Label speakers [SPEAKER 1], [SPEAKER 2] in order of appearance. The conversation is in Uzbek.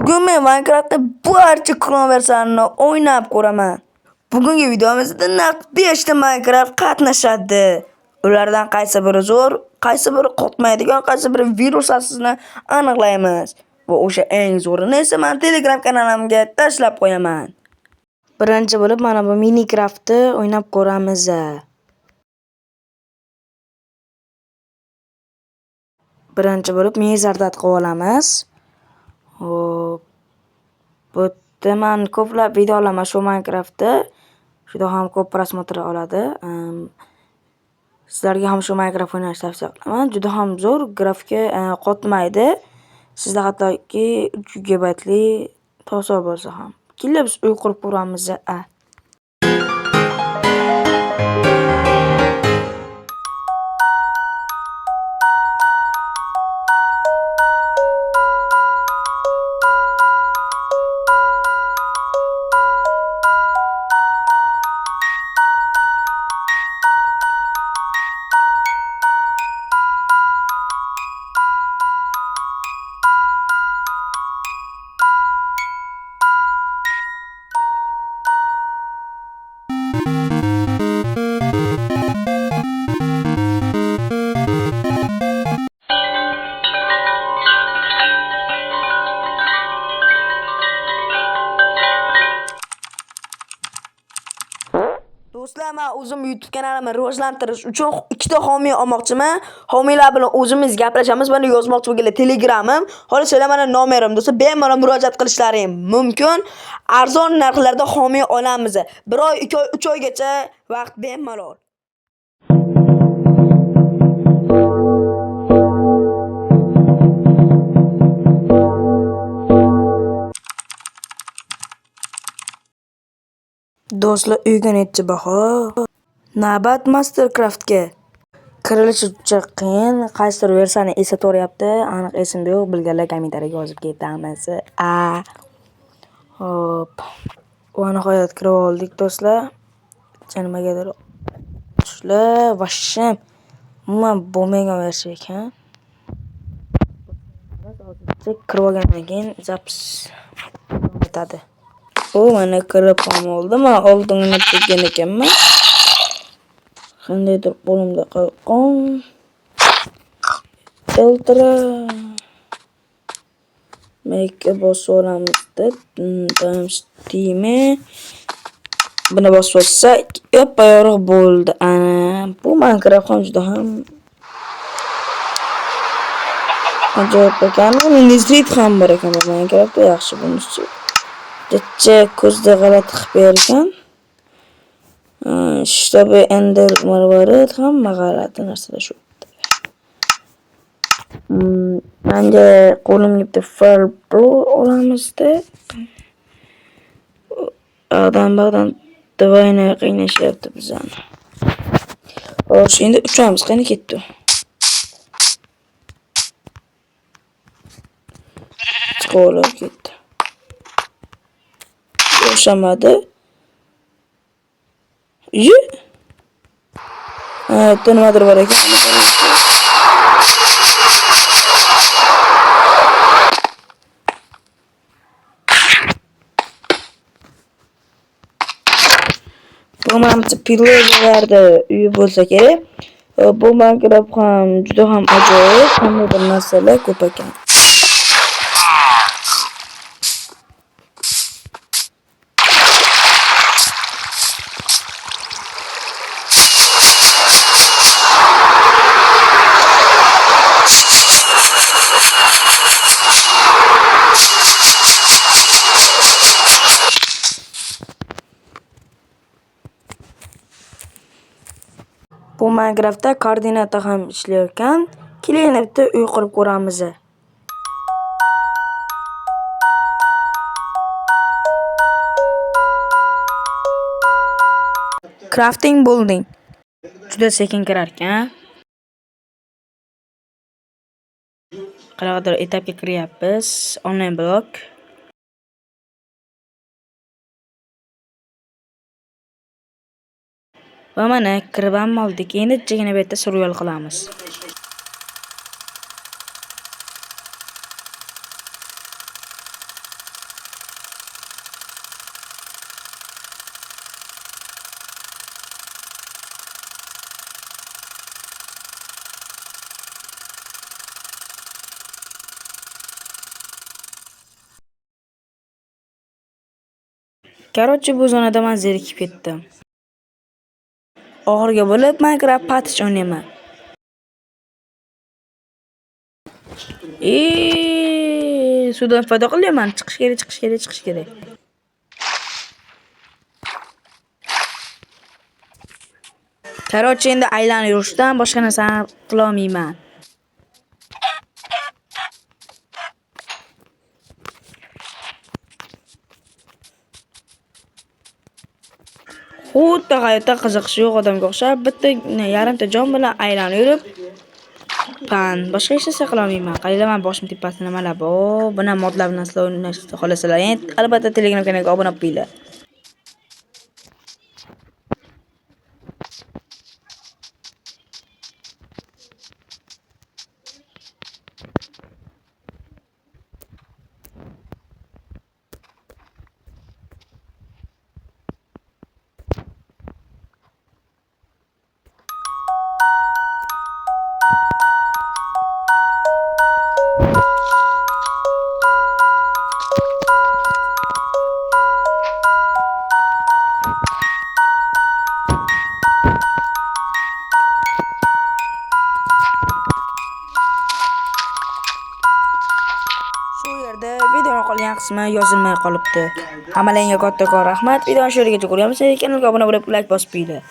[SPEAKER 1] Bugun men Minecraftda barcha versiyonini o'ynab ko'raman. Bugungi videomizda naq 5 ta Minecraft qatnashadi. Ulardan qaysi biri zo'r, qaysi biri qotmaydigan, qaysi biri virus asosini aniqlaymiz. Va o'sha eng zo'rini esa men Telegram kanalimga tashlab qo'yaman. Birinchi bo'lib mana bu Minecraftni o'ynab ko'ramiz. Birinchi bo'lib mezardat qilib olamiz. Hop. Bu men ko'plab videolar shu Minecraftda juda ham ko'p prosmotr oladi. Sizlarga ham shu Minecraft o'ynashni tavsiya qilaman. Juda ham zo'r, grafika qotmaydi. Sizda hattoki 3 GB to'sa bo'lsa ham. Kelib biz uy qurib ko'ramiz. Do'stlar, men o'zim YouTube kanalimni rivojlantirish uchun 2 ta homiy olmoqchiman. Homiylar bilan o'zimiz gaplashamiz. Mana yozmoqchi bo'lganlar Telegramim, xolos mana nomerim. Do'stlar, bemalol murojaat qilishlaring mumkin. Arzon narxlarda homiy olamiz. 1 oy, 2 oy, 3 oygacha vaqt bemalol. Do'stlar, uyga netchi baho. Navbat Mastercraftga. Kirilish juda qiyin. Qaysidir versiyani eslatoryapti. Aniq esimda yo'q. Bilganlar kommentariyga yozib ketamiz. Hop. Va nihoyat kirib oldik do'stlar. Nimagadir tushlar vashim. Umuman bo'lmagan versiya ekan. Kirib olgandan keyin zaps o'tadi. Mana kirib ham oldim. Men oldingni tutgan ekanman. Qandaydir qo'limda qolgan. Ultra make bosib olamiz deb Steam. Buni bosib olsak, yo'q bo'ldi. Bu Minecraft ham juda ham ajoyib ekan. Street ham bor ekan bu Minecraftda, yaxshi bunisi. Jetcha ko'zda g'alati qilib bergan. Shtabi Ender marvarid hamma g'alati narsalar shu. Menga qo'limga bitta Fire Pro olamizda. Odam davayni qiynashyapti bizani. Xo'sh, endi uchamiz qani ketdi. Chiqolib ketdi. O'shamadi. Nimadir bor ekan. Bu manimcha pilotlarda uyi bo'lsa kerak. Bu Minecraft ham juda ham ajoyib, hamma bir narsalar ko'p ekan. Bu Minecraftda koordinata ham ishlayotgan. Keling bitta uy qurib ko'ramiz. Crafting building. Juda sekin kirar ekan. Qanaqadir etapga kiryapmiz. Online blok. Va mana kirib ham oldik. Endi chegina bu yerda survival qilamiz. Короче, bu zonada men zerikib ketdim. Oxirgi bo'lib Minecraft patch o'ynayman. Suvdan foyda qilyapman. Chiqish kerak. Короче, endi aylanib yurishdan boshqa narsani qila olmayman. Xuddi hayotda qiziqishi yo'q odamga o'xshab bitta yarimta jon bilan aylanib yurib, boshqa hech narsa qila olmayman. Qaranglar, boshim tepasida nimalar bor. Buni modlar bilan sizlar o'ynashni xohlasalar, albatta Telegram kanaliga obuna bo'linglar. Shu yerda videoning qolgan qismi yozilmay qolibdi. Hammalarga kattakon rahmat. Videoni shu yergacha ko'rganmisiz, kanalga obuna bo'lib, like bosib qo'yinglar.